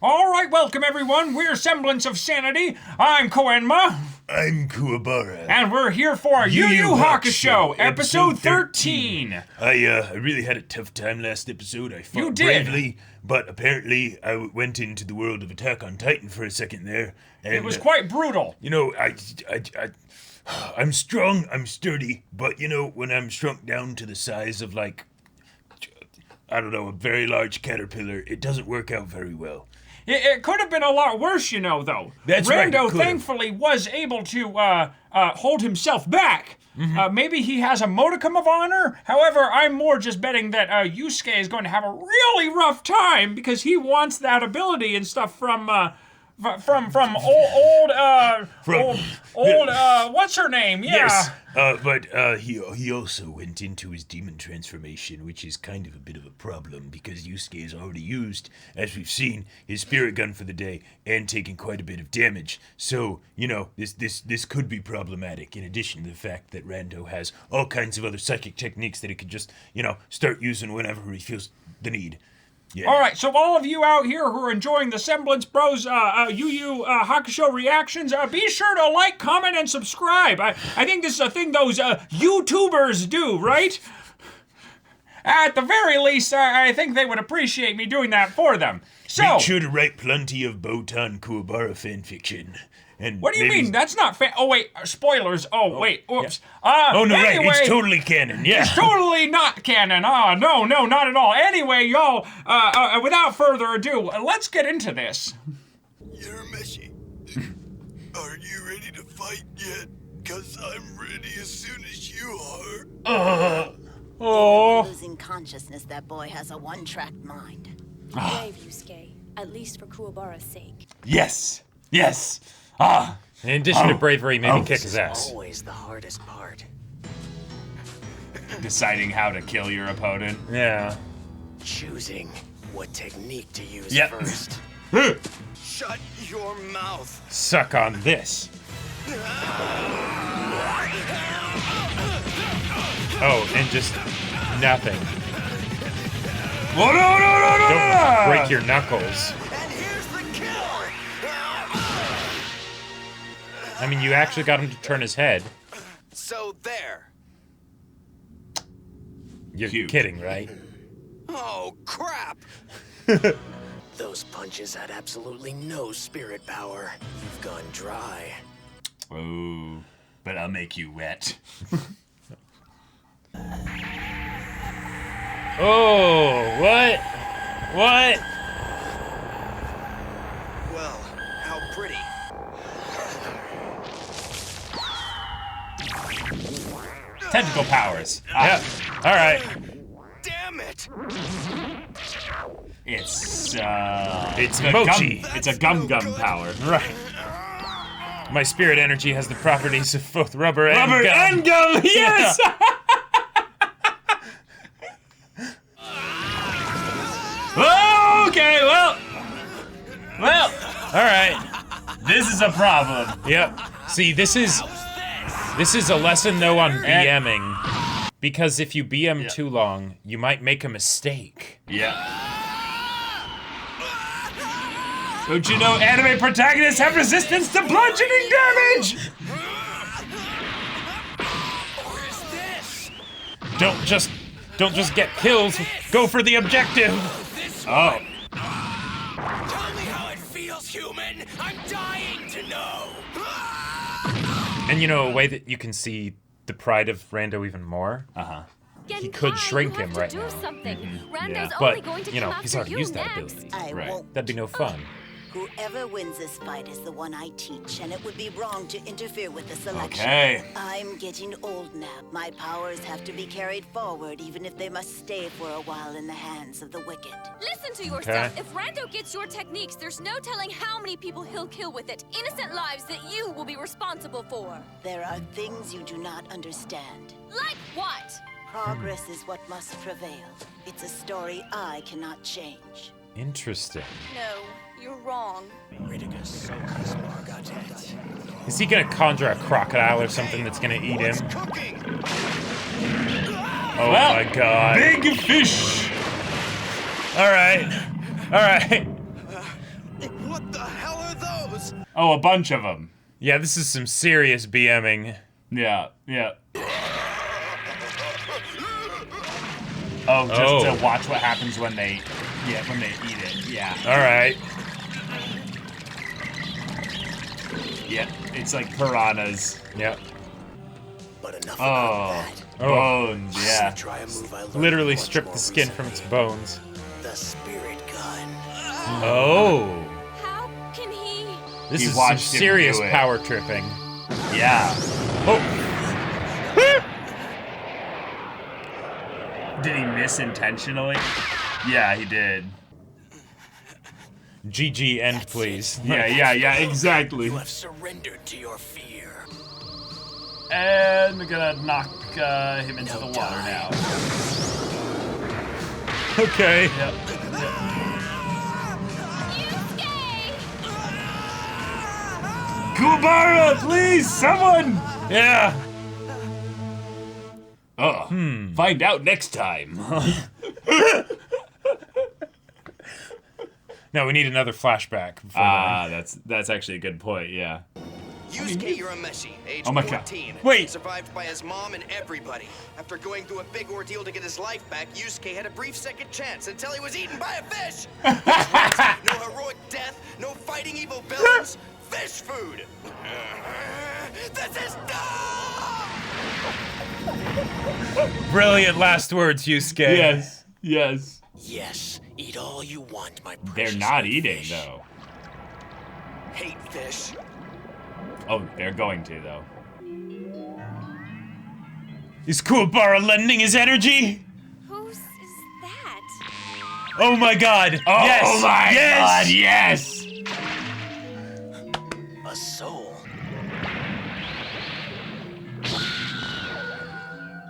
All right, welcome everyone. We're Semblance of Sanity. I'm Kenmore. I'm Kuwabara. And we're here for Yuu Yuu Hakusho, episode 13. I really had a tough time last episode. I fought bravely, but apparently I went into the world of Attack on Titan for a second there. And, it was quite brutal. You know, I'm strong, I'm sturdy, but you know, when I'm shrunk down to the size of like, I don't know, a very large caterpillar, it doesn't work out very well. It could have been a lot worse, you know, though. That's Rando right, thankfully was able to hold himself back. Maybe he has a modicum of honor. However, I'm more just betting that Yusuke is going to have a really rough time because he wants that ability and stuff from what's her name? Yeah. Yes, but he also went into his demon transformation, which is kind of a bit of a problem because Yusuke has already used, as we've seen, his spirit gun for the day and taken quite a bit of damage. So, you know, this could be problematic, in addition to the fact that Rando has all kinds of other psychic techniques that he could just, you know, start using whenever he feels the need. Yeah. All right, so all of you out here who are enjoying the Semblance Bros Yuu Yuu Hakusho reactions, be sure to like, comment, and subscribe. I think this is a thing those YouTubers do, right? At the very least, I think they would appreciate me doing that for them. So, make sure to write plenty of Botan Kuwabara fanfiction. And what do you mean? That's not oh wait, spoilers. Oh wait, oops. Yeah. Oh no, anyway, right, it's totally canon, yeah. It's totally not canon. No, not at all. Anyway, y'all, without further ado, let's get into this. Urameshi, are you ready to fight yet? 'Cause I'm ready as soon as you are. Oh. Losing consciousness, that boy has a one-track mind. Brave, Yusuke. At least for Kuwabara's sake. Yes. In addition to bravery, maybe kick his ass. Always the hardest part. Deciding how to kill your opponent. Yeah. Choosing what technique to use Yep. first. Shut your mouth. Suck on this. Oh, and just nothing. Whoa, no. Don't break your knuckles. And here's the kill. I mean, you actually got him to turn his head. So there. You're Cute. kidding, right? Oh, crap! Those punches had absolutely no spirit power. You've gone dry. Oh, but I'll make you wet. Oh, what? What? Well, how pretty. Tentacle powers. Yep. All right. Damn it! It's It's mochi. It's a gum power. Right. My spirit energy has the properties of both rubber and Rubber gum. and gum. Yes. Okay. Well. All right. This is a problem. Yep. See, this is a lesson though on BMing, because if you BM too long, you might make a mistake. Yeah. Don't you know anime protagonists have resistance to bludgeoning damage? What is this? Don't just get killed. Go for the objective. Oh. Tell me how it feels, human. I'm dying to know. And you know, a way that you can see the pride of Rando even more. He could shrink him right now. Something. Rando's Yeah. only But, going to you know, come he's after already you used that next. ability. I Right. won't. That'd be no fun. Whoever wins this fight is the one I teach, and it would be wrong to interfere with the selection. Okay. I'm getting old now. My powers have to be carried forward, even if they must stay for a while in the hands of the wicked. Listen to yourself. If Rando gets your techniques, there's no telling how many people he'll kill with it. Innocent lives that you will be responsible for. There are things you do not understand. Like what? Progress is what must prevail. It's a story I cannot change. Interesting. No, you're wrong. Is he gonna conjure a crocodile or something that's gonna eat him? Cooking. Oh Well, my god. Big fish. All right. What the hell are those? Oh, a bunch of them. Yeah, this is some serious BMing. Yeah, yeah. Oh, just to watch what happens when they eat it. Yeah. All right. Yeah, it's like piranhas. Yep. But enough about that. Bones, yeah. Try a move I learned Literally once strip more the skin from recently. its bones. The spirit gun. Oh. How can he? This He is some watched him serious do it. power tripping. Yeah. Oh. Did he miss intentionally? Yeah, he did. GG end, please. Yeah, exactly. You have surrendered to your fear. And we're gonna knock him into the water now. Okay. Yep. Yusuke! Kuwabara, please, someone! Yeah. Oh, find out next time. No, we need another flashback. before That's actually a good point, yeah. Yusuke Urameshi, age Oh my God. 14. Wait. Survived by his mom and everybody. After going through a big ordeal to get his life back, Yusuke had a brief second chance until he was eaten by a fish. No heroic death, no fighting evil villains. Fish food. This is dumb! Brilliant last words, Yusuke. Yes. Yes, eat all you want, my They're precious not little eating, fish. though. Hate fish. Oh, they're going to, though. Is Kuwabara lending his energy? Whose is that? Oh my god. Yes. Oh my yes. God, yes! A soul.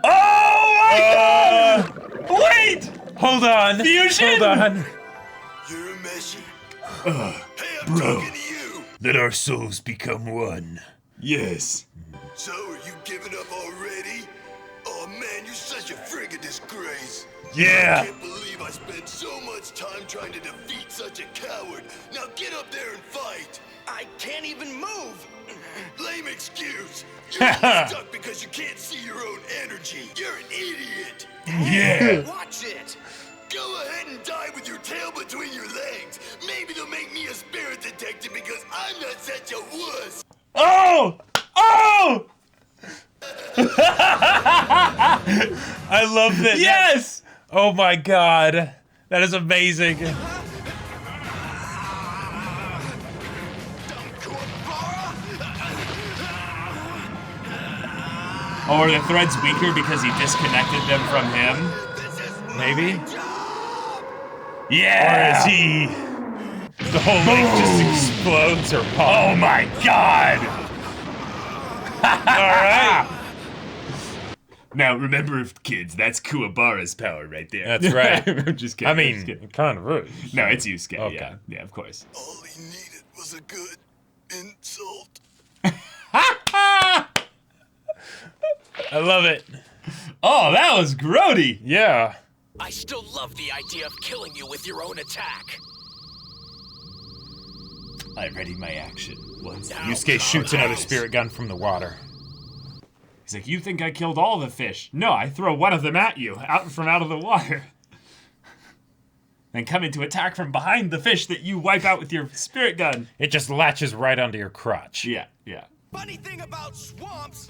Oh my God! Wait! Hold on. Fusion? Hold on. Urameshi. Hey, I'm talking to you. Let our souls become one. Yes. So, are you giving up already? Oh man, you're such a friggin' disgrace. I Yeah. can't believe I spent so much time trying to defeat such a coward. Now get up there and fight. I can't even move. Lame excuse. You're stuck because you can't see your own energy. You're an idiot. Yeah. Watch it. Go ahead and die with your tail between your legs. Maybe they'll make me a spirit detective because I'm not such a wuss. Oh! Oh! I love that. Yes! Oh my god. That is amazing. Or the thread's weaker because he disconnected them from him? Maybe? Yeah! Or is he... The whole lake just explodes or pops. Oh my God! Alright. Now remember, kids, that's Kuwabara's power right there. That's right. I'm just kidding. I I'm mean, just kidding. kind of rude. No, it's Yusuke. Okay. Yeah, yeah, of course. All he needed was a good insult. I love it. Oh, that was grody. Yeah. I still love the idea of killing you with your own attack. I ready my action. Once Yusuke shoots another spirit gun from the water. He's like, you think I killed all the fish? No, I throw one of them at you, out of the water. Then come in to attack from behind the fish that you wipe out with your spirit gun. It just latches right onto your crotch. Yeah, yeah. Funny thing about swamps,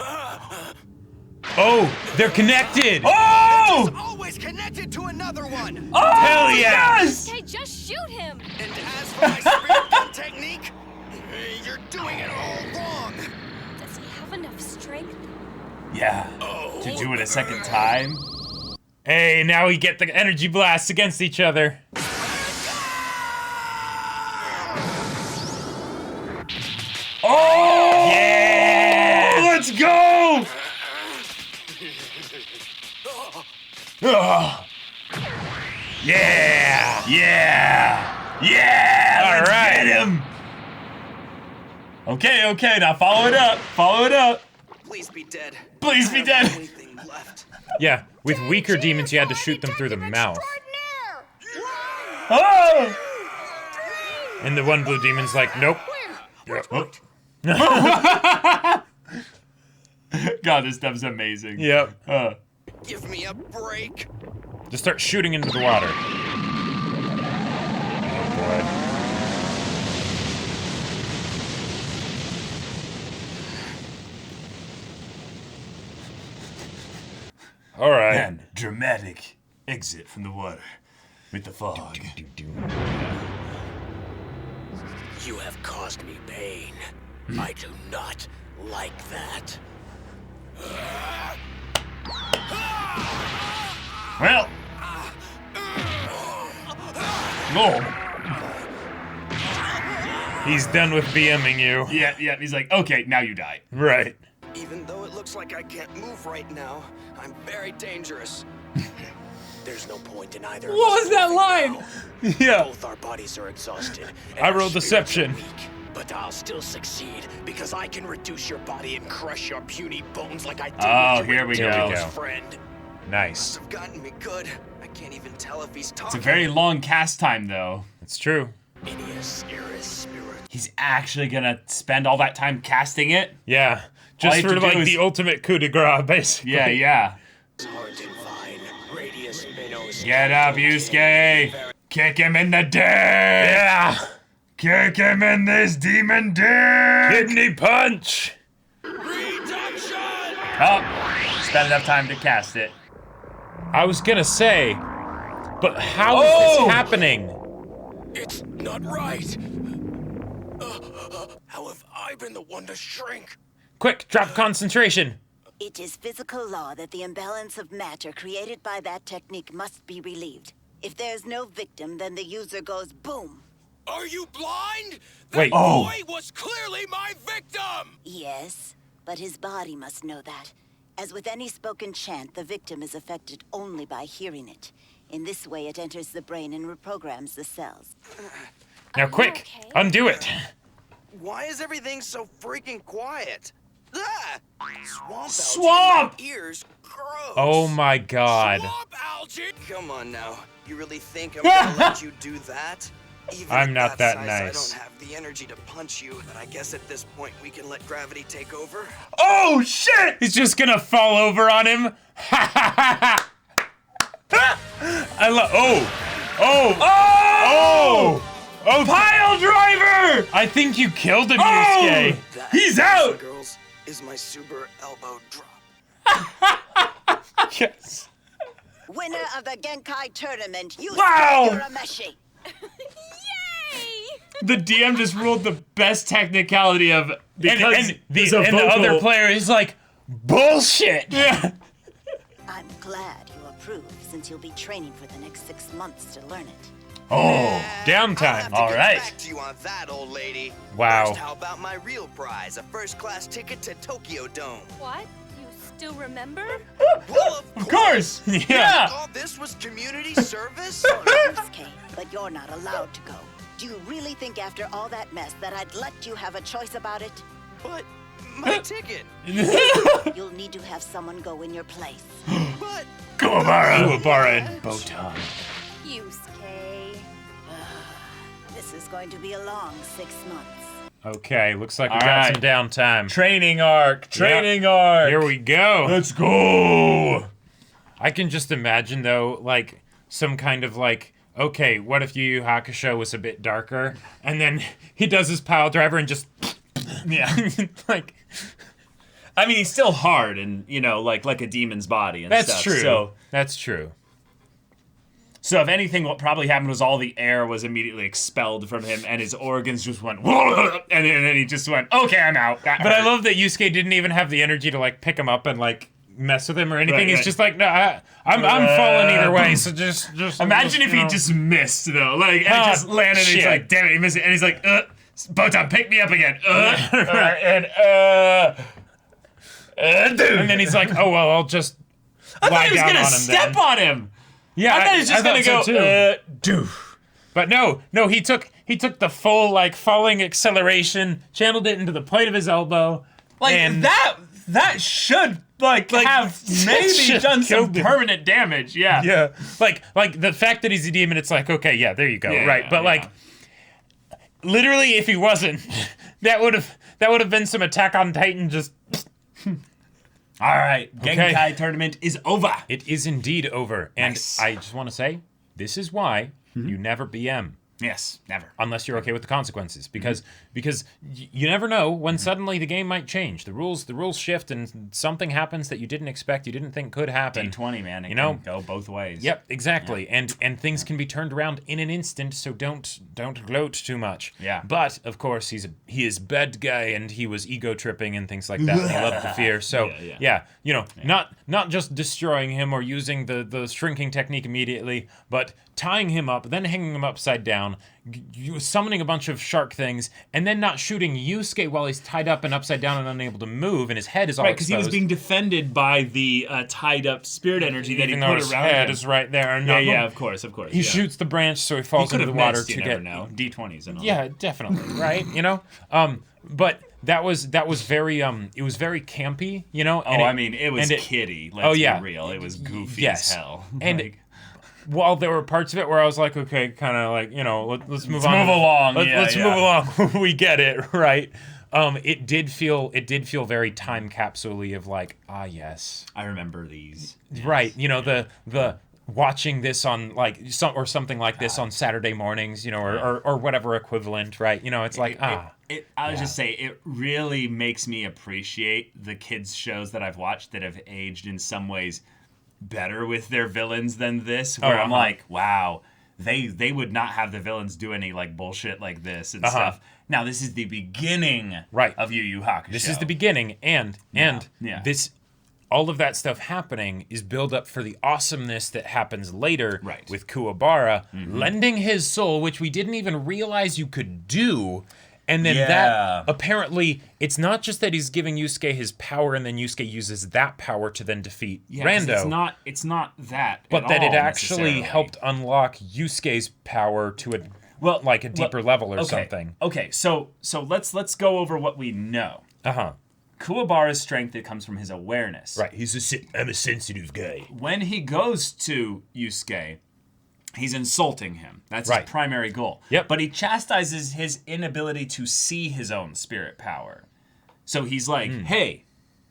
Oh, they're connected. Oh! it's always connected to another one. Oh, Hell yeah! yes! Okay, just shoot him. And as for my spirit gun technique, you're doing it all wrong. Does he have enough strength? Yeah. To do it a second time? Hey, now we get the energy blasts against each other. Oh! Yeah! Let's go! Yeah! Yeah! Yeah! All Let's right. get him! Okay, now follow it up. Follow it up. Please be dead. Please be I don't have dead. anything left. Yeah, with weaker demons, you had to shoot them through the mouth. Oh! And the one blue demon's like, nope. God, this stuff's amazing. Yep. Give me a break. Just start shooting into the water. Oh, boy. All right. And dramatic exit from the water with the fog. You have caused me pain. I do not like that. Well. No. He's done with BMing you. Yeah, he's like, okay, now you die. Right. Even though it looks like I can't move right now, I'm very dangerous. There's no point in either. What was that line? Yeah. Both our bodies are exhausted. and I our rolled spirits deception. are weak. But I'll still succeed because I can reduce your body and crush your puny bones like I did Oh, with your here we go. ridiculous friend. Nice. Have gotten me good. I can't even tell if he's It's talking. a very long cast time, though. It's true. Idius Iris Spirit. He's actually gonna spend all that time casting it? Yeah. All Just you have for to do like is- the ultimate coup de grace, basically. Yeah. Heart and vine. Radius Minos. Get up, Yusuke! Kick him in the dick! Yeah. Kick him in this demon dick! Kidney punch. Oh, spent enough time to cast it. I was gonna say, but how is Oh! this happening? It's not right. How have I been the one to shrink? Quick, drop concentration. It is physical law that the imbalance of matter created by that technique must be relieved. If there's no victim, then the user goes boom. Are you blind? Wait. Oh. Boy was clearly my victim! Yes, but his body must know that. As with any spoken chant, the victim is affected only by hearing it. In this way, it enters the brain and reprograms the cells. Now quick, okay? undo it. Why is everything so freaking quiet? Ah! Swamp! Swamp! algae in my ears. Gross. Oh my god. Swamp algae! Come on now. You really think I'm gonna let you do that? Even I'm at not that size, nice. I don't have the energy to punch you, but I guess at this point we can let gravity take over. Oh, shit! He's just gonna fall over on him. I love. Oh! Pile driver! I think you killed him, Oh! Yusuke. That, He's boys and out! girls, is my super elbow drop. Yes. Winner of the Genkai tournament, Yusuke Wow! Urameshi. Yay! The DM just ruled the best technicality of because And there's a the vocal. other player is like, bullshit. Yeah. I'm glad you approve, since you'll be training for the next 6 months to learn it. Oh, I'll Downtime. have to All get right. back to you on that, old lady. Wow. First, how about my real prize, a first-class ticket to Tokyo Dome? What? You still remember? Well, of course! Yeah! All this was community service? Yusuke, but you're not allowed to go. Do you really think after all that mess that I'd let you have a choice about it? But my ticket. You'll need to have someone go in your place. But Kuwabara and Botan. Yusuke. This is going to be a long 6 months. Okay, looks like we All got right. some downtime. Training arc. Training arc. Here we go. Let's go. I can just imagine though, like some kind of like, okay, what if Yu Yu Hakusho was a bit darker, and then he does his pile driver and just Yeah. like. I mean, he's still hard and, you know, like a demon's body and That's stuff. true. That's true. So if anything, what probably happened was all the air was immediately expelled from him, and his organs just went, and then he just went, okay, I'm out. That But I hurt. love that Yusuke didn't even have the energy to like pick him up and like mess with him or anything. Right, He's right. just like, no, I'm falling either way. So just Imagine if you he know. just missed, though. Like, and Oh, he just landed, and he's shit. like, damn it, he missed it. And he's like, Botan, pick me up again. And then he's like, oh well, I'll just I thought lie he was down gonna on him step then. on him. Yeah, I thought he was just gonna thought go, so, too. doof. But no, he took the full like falling acceleration, channeled it into the point of his elbow, Like, and that should, like have maybe should done some killed him. permanent damage. Yeah. yeah, like the fact that he's a demon, it's like okay, yeah, there you go, Yeah, right? But yeah. like literally, if he wasn't, that would have been some Attack on Titan just. All right, Genkai Okay. tournament is over. It is indeed over, and Nice. I just want to say this is why you never BM. Yes, never. Unless you're okay with the consequences, because you never know when suddenly the game might change. The rules shift and something happens that you didn't expect, you didn't think could happen. D20, man. It You know? can go both ways. Yep, exactly. And things can be turned around in an instant, so don't gloat too much. Yeah. But of course he is bad guy and he was ego tripping and things like that. And he loved the fear. So Yeah. not just destroying him or using the shrinking technique immediately, but tying him up, then hanging him upside down, summoning a bunch of shark things, and then not shooting Yusuke while he's tied up and upside down and unable to move, and his head is all Right, because he was exposed. being defended by the tied up spirit energy that he Even though put his around head him. is right there. And Yeah, of course. He shoots the branch, so he He falls could into have the water missed, to you get. never know. D20s and all. Yeah, definitely, right? But that was very it was very campy, It was kiddie. Let's yeah. be real. It was goofy Yes. as hell. And while there were parts of it where I was like, okay, kind of like, let's move on. move along. Let's Yeah. move along. We get it, right? It did feel very time capsule-y of like, yes. I remember these. Right. The watching this on like something like this on Saturday mornings, or whatever equivalent, right? It's like I would just say it really makes me appreciate the kids shows that I've watched that have aged in some ways better with their villains than this, where I'm like, wow, they would not have the villains do any like bullshit like this and stuff. Now this is the beginning of Yu Yu Hakusho. This is the beginning, and this all of that stuff happening is build up for the awesomeness that happens later with Kuwabara lending his soul, which we didn't even realize you could do. And then that, apparently, it's not just that he's giving Yusuke his power and then Yusuke uses that power to then defeat Rando. It's not that But at that all, it actually necessarily. helped unlock Yusuke's power to a deeper level or something. Okay, so let's go over what we know. Kuwabara's strength, it comes from his awareness. Right, I'm a sensitive guy. When he goes to Yusuke, he's insulting him. That's his primary goal. Yep. But he chastises his inability to see his own spirit power. So he's like, hey,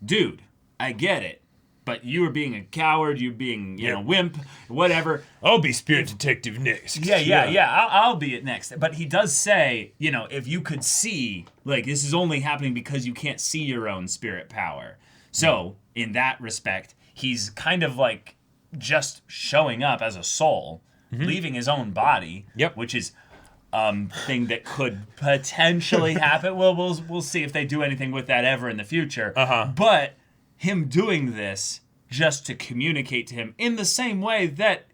dude, I get it. But you are being a coward, you're being, wimp, whatever. I'll be spirit detective next. Yeah. I'll be it next. But he does say, if you could see, like, this is only happening because you can't see your own spirit power. So, in that respect, he's kind of like just showing up as a soul, leaving his own body, which is thing that could potentially happen. We'll see if they do anything with that ever in the future. But him doing this just to communicate to him in the same way that,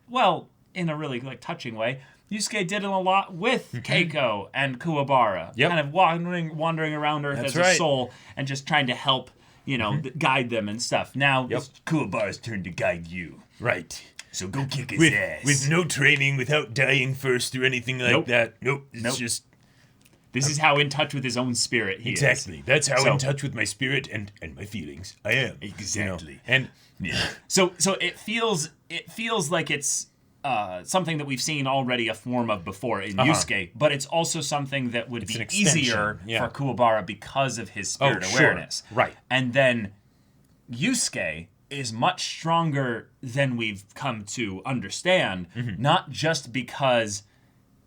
in a really like touching way, Yusuke did it a lot with Keiko and Kuwabara. Kind of wandering around Earth as a soul and just trying to help, guide them and stuff. Now it's Kuwabara's turn to guide you. Right. So go kick his ass. With no training, without dying first or anything like that. Nope. It's just... This is how in touch with his own spirit he is. Exactly. That's how in touch with my spirit and my feelings I am. Exactly. And so it feels like it's something that we've seen already a form of before in Yusuke, but it's also something that would be easier for Kuwabara because of his spirit awareness. Right. And then Yusuke is much stronger than we've come to understand, not just because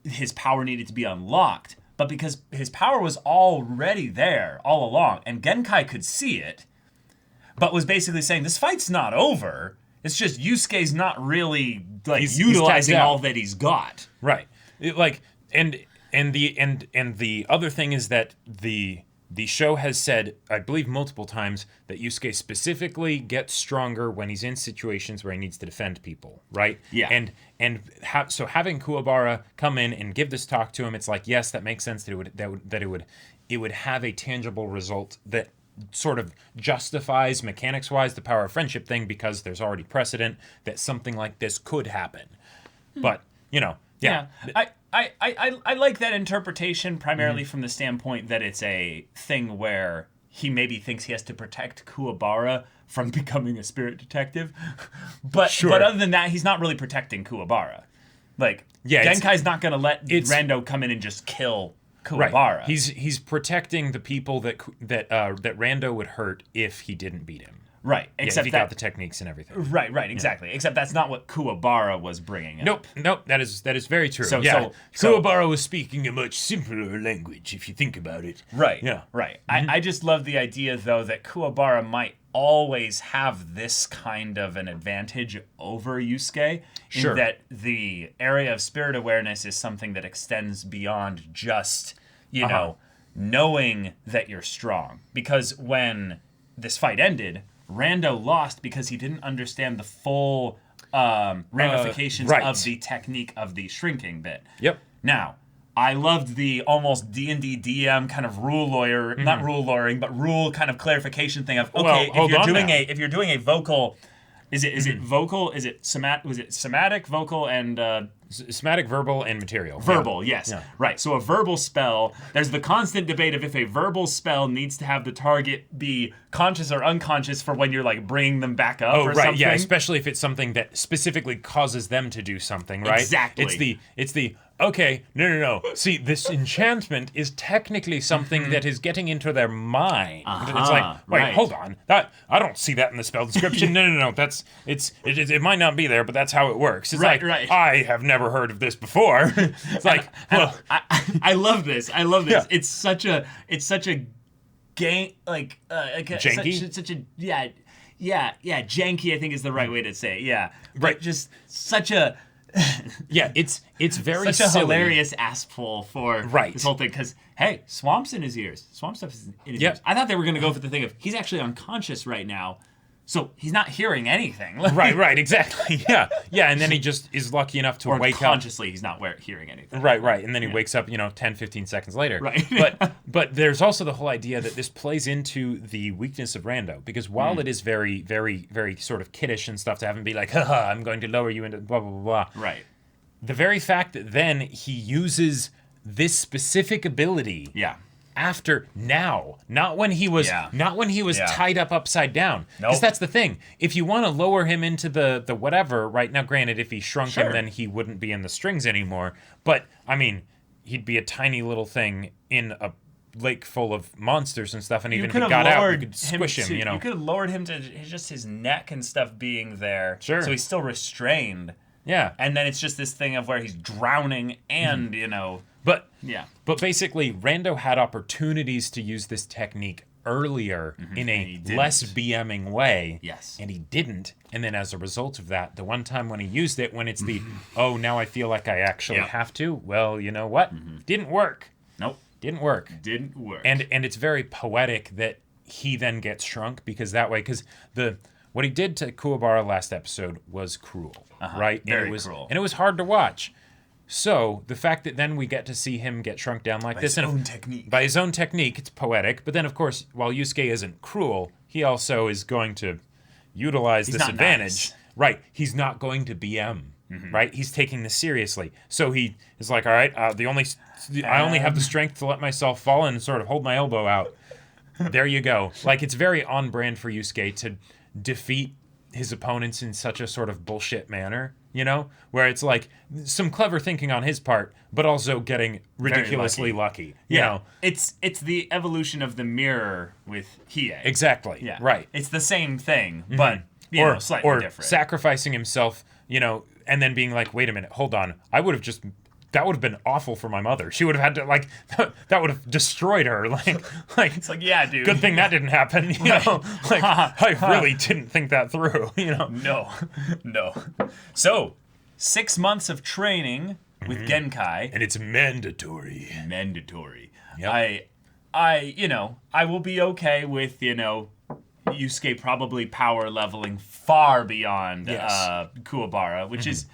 his power needed to be unlocked, but because his power was already there all along, and Genkai could see it, but was basically saying, this fight's not over. It's just Yusuke's not really utilizing all that he's got. Right. And the other thing is that the show has said, I believe multiple times, that Yusuke specifically gets stronger when he's in situations where he needs to defend people, right? Yeah. So having Kuwabara come in and give this talk to him, it's like, yes, that makes sense that it would have a tangible result that sort of justifies mechanics-wise the power of friendship thing, because there's already precedent that something like this could happen. But, I like that interpretation primarily from the standpoint that it's a thing where he maybe thinks he has to protect Kuwabara from becoming a spirit detective. But other than that, he's not really protecting Kuwabara. Like, Genkai's not going to let Rando come in and just kill Kuwabara. Right. He's protecting the people that Rando would hurt if he didn't beat him. Right, except if he got the techniques and everything. Right, exactly. Yeah. Except that's not what Kuwabara was bringing up. Nope, that is very true. So Kuwabara was speaking a much simpler language, if you think about it. Right, yeah. Right. I just love the idea, though, that Kuwabara might always have this kind of an advantage over Yusuke, in that the area of spirit awareness is something that extends beyond just, knowing that you're strong. Because when this fight ended, Rando lost because he didn't understand the full ramifications of the technique of the shrinking bit. Yep. Now, I loved the almost D&D DM kind of rule lawyer, not rule lawyering, but rule kind of clarification thing of, okay, if you're doing a vocal, is it vocal? Is it somatic, vocal, and somatic, verbal, and material? Verbal, yes. Yeah. Right. So a verbal spell, there's the constant debate of if a verbal spell needs to have the target be conscious or unconscious for when you're like bringing them back up or something. Yeah, especially if it's something that specifically causes them to do something, right? Exactly. It's the okay, no. See, this enchantment is technically something that is getting into their mind. It's like, wait, hold on. I don't see that in the spell description. No. It might not be there, but that's how it works. It's right. I have never heard of this before. It's like, well, I love this. Yeah. It's such a game, janky. Such a janky, I think is the right way to say it. Yeah, right. Just such a. It's very such a silly. hilarious ass pull for this whole thing because hey, Swamp's in his ears. Swamp stuff is in his ears. I thought they were gonna go for the thing of he's actually unconscious right now, so he's not hearing anything. Right, exactly. Yeah, and then he just is lucky enough to wake up. Consciously, he's not hearing anything. Right, and then he wakes up, 10, 15 seconds later. Right. but there's also the whole idea that this plays into the weakness of Rando, because while it is very, very, very sort of kiddish and stuff to have him be like, haha, I'm going to lower you into blah, blah, blah, blah. Right. The very fact that then he uses this specific ability after now, not when he was tied up upside down. Because that's the thing. If you want to lower him into the whatever, right now, granted, if he shrunk him, then he wouldn't be in the strings anymore. But I mean, he'd be a tiny little thing in a lake full of monsters and stuff, and even if he got out, you could squish him. You could have lowered him to just his neck and stuff being there. Sure. So he's still restrained. Yeah. And then it's just this thing of where he's drowning and, But basically, Rando had opportunities to use this technique earlier in a less BMing way. Yes. And he didn't. And then as a result of that, the one time when he used it, when it's the, oh, now I feel like I actually have to, well, you know what? Didn't work. Nope. Didn't work. Didn't work. And it's very poetic that he then gets shrunk because what he did to Kuwabara last episode was cruel, right? Very cruel. And it was hard to watch. So the fact that then we get to see him get shrunk down like this, by his own technique, it's poetic. But then, of course, while Yusuke isn't cruel, he also is going to utilize this advantage. Nice. Right? He's not going to BM. Right? He's taking this seriously. So he is like, all right, I only have the strength to let myself fall and sort of hold my elbow out. There you go. Like, it's very on brand for Yusuke to defeat his opponents in such a sort of bullshit manner, where it's like some clever thinking on his part, but also getting ridiculously lucky. You know? It's the evolution of the mirror with Hiei. Exactly. Yeah. Right. It's the same thing, but slightly different. Sacrificing himself, and then being like, wait a minute, hold on. That would have been awful for my mother. She would have had to that would have destroyed her. It's like, yeah, dude. Good thing that didn't happen. I really didn't think that through. No. So, 6 months of training with Genkai, and it's mandatory. Yep. I will be okay with Yusuke probably power leveling far beyond Kuwabara, which is,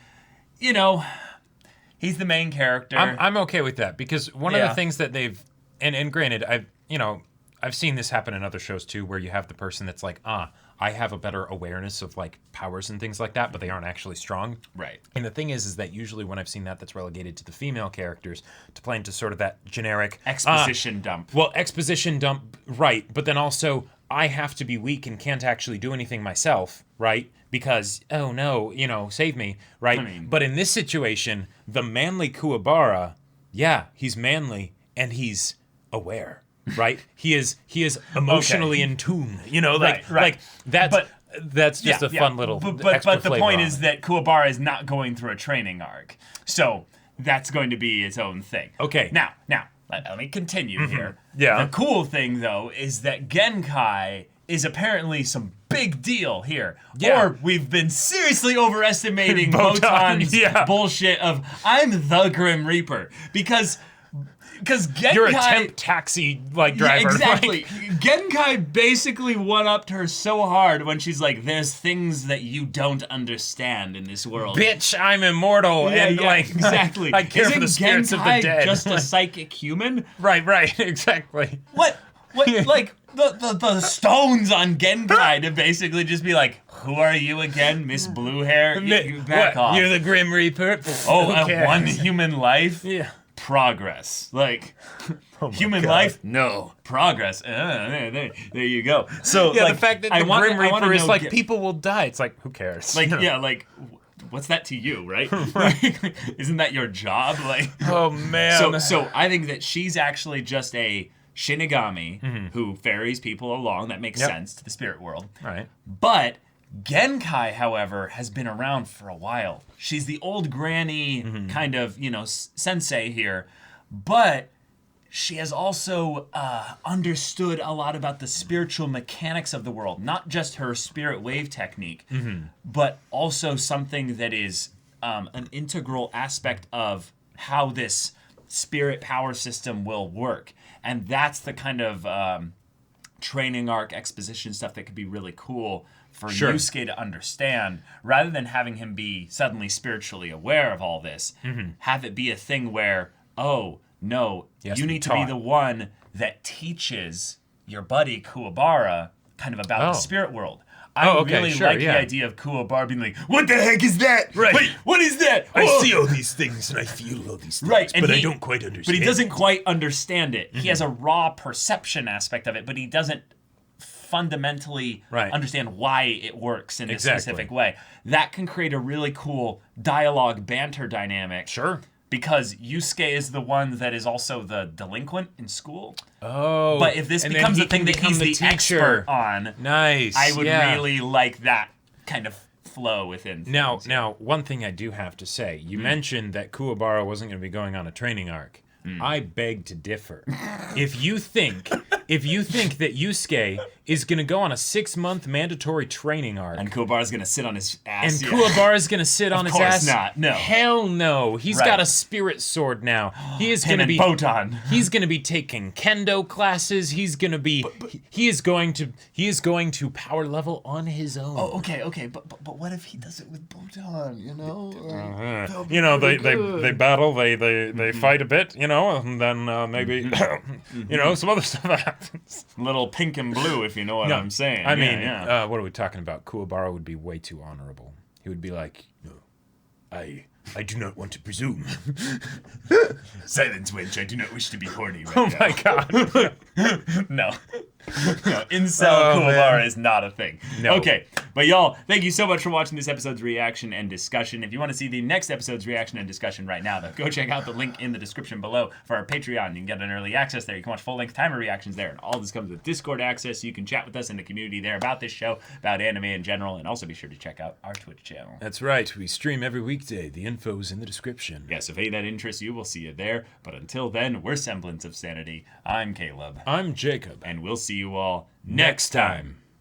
he's the main character. I'm okay with that because one of the things that they've and granted I've seen this happen in other shows too, where you have the person that's like, I have a better awareness of like powers and things like that, but they aren't actually strong. Right. And the thing is that usually when I've seen that's relegated to the female characters to play into sort of that generic exposition dump. Well, exposition dump, right? But then also I have to be weak and can't actually do anything myself, right? Because, oh no, save me, right? But in this situation, the manly Kuwabara, he's manly and he's aware, right? He is emotionally in tune. You know, like that's just a fun little. But the point is that Kuwabara is not going through a training arc, so that's going to be its own thing. Okay. Now, let me continue here. Yeah. The cool thing though is that Genkai is apparently some big deal here. Yeah. Or we've been seriously overestimating Botan, Botan's bullshit of I'm the Grim Reaper. Because Genkai... You're a temp taxi driver. Yeah, exactly. Genkai basically one-upped her so hard when she's like, there's things that you don't understand in this world. Bitch, I'm immortal exactly. I care for the spirits of the dead. Just a psychic human? Right, exactly. What like the stones on Genkai to basically just be like, who are you again, Miss Blue Hair? You back off. You're the Grim Reaper? One human life? Yeah. Progress. Human life? No. Progress. There you go. So the fact that the Grim Reaper is like, people will die. It's like, who cares? What's that to you, right? Isn't that your job? Oh man. So I think that she's actually just a Shinigami who ferries people along. That makes sense to the spirit world. Right. But Genkai, however, has been around for a while. She's the old granny kind of, sensei here. But she has also understood a lot about the spiritual mechanics of the world. Not just her spirit wave technique, but also something that is an integral aspect of how this spirit power system will work. And that's the kind of training arc exposition stuff that could be really cool for Yusuke to understand, rather than having him be suddenly spiritually aware of all this. Have it be a thing where, oh, no, you need to be the one that teaches your buddy Kuwabara kind of about the spirit world. I really like the idea of Kuwabara being like, what the heck is that? Right. Wait, what is that? I see all these things and I feel all these things, but I don't quite understand. But he doesn't quite understand it. He has a raw perception aspect of it, but he doesn't fundamentally understand why it works in a specific way. That can create a really cool dialogue banter dynamic. Sure. Because Yusuke is the one that is also the delinquent in school. Oh. But if this becomes a thing that he's the expert on, nice. I would really like that kind of flow within things. Now, one thing I do have to say. You mentioned that Kuwabara wasn't going to be going on a training arc. I beg to differ. If you think that Yusuke is going to go on a 6-month mandatory training arc, and Kuwabara's going to sit on his ass, Kuwabara's going to sit on his ass, of course not. No, hell no. He's got a spirit sword now. He is going to be Botan. He's going to be taking kendo classes. He's going to be he is going to power level on his own. Oh, okay. But what if he does it with Botan? They battle. They fight a bit. And then maybe, some other stuff happens. Little pink and blue, if you know what I'm saying. I mean, what are we talking about? Kuwabara would be way too honorable. He would be like, no, I do not want to presume. Silence, wench. I do not wish to be horny right oh now. my god. No. Incel Kuwabara is not a thing. No. Okay, but y'all, thank you so much for watching this episode's reaction and discussion. If you want to see the next episode's reaction and discussion right now, though, go check out the link in the description below for our Patreon. You can get an early access there. You can watch full-length timer reactions there, and all this comes with Discord access, so you can chat with us in the community there about this show, about anime in general, and also be sure to check out our Twitch channel. That's right. We stream every weekday. The info's in the description. Yes, if any of that interests you, we'll see you there. But until then, we're Semblance of Sanity. I'm Caleb. I'm Jacob. And we'll see you all next time.